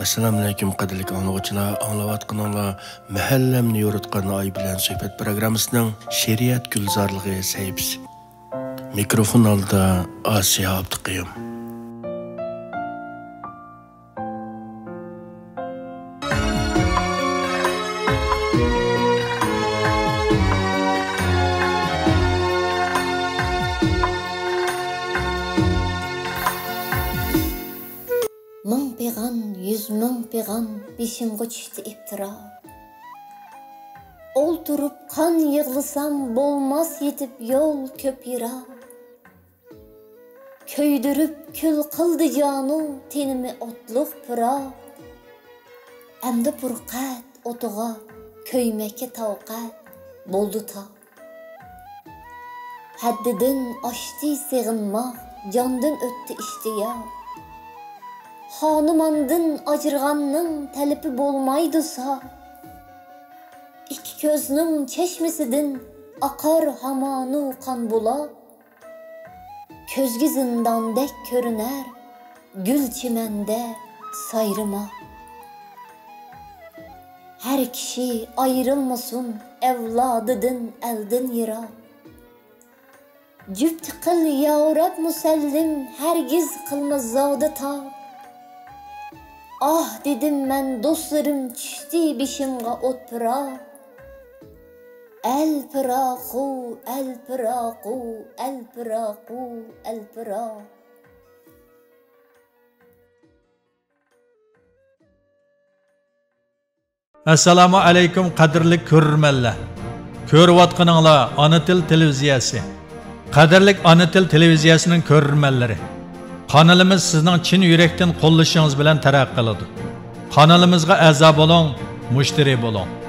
Assalamu alaykum qadrli anglag'uchilar, anglayotganinglar mahallamni yoritgan oy bilan suhbat programmasining Shariat gulzorligi sahifasi. Mikrofon oldida Osiyo Abduqayum. Мың пиған, 100 мың пиған, бешімгі түшті иптира. Ол тұрып қан еғлысам, болмас етіп yol көп ира. Көйдіріп күл қылды жану, тенімі отлық пыра. Әмді пұрқат отыға, көймәке тауқат, болды та. Хәддідін ашты сеғынма, жандын өтті іштия. Hanımandın acırğanның tələpi bolmaydısa, İki közünün çeşmesidin akar hamanu kan bula, Közgü zindandek körüner, gül çimende sayrıma. Her kişi ayrılmasın evladıdın eldin yıra. Cüpt kıl ya Rab musellim, hergiz kılmaz zavda ta. Ah dedim ben dostlarım çüştü bişimge ot pıra. El pıraku, el pıraku, el pıraku, el pıra. Assalamu alaykum qadrli ko'rmanlar. Ko'rayotganinglar Ona Til televiziyasi. Qadrli Ona Til televiziyasining ko'rmanlari. Kanalımız sizning chin yurakdan qo'llashingiz bilan taraqqiy qiladi. Kanalimizga a'zo bo'ling, mushtari bo'ling.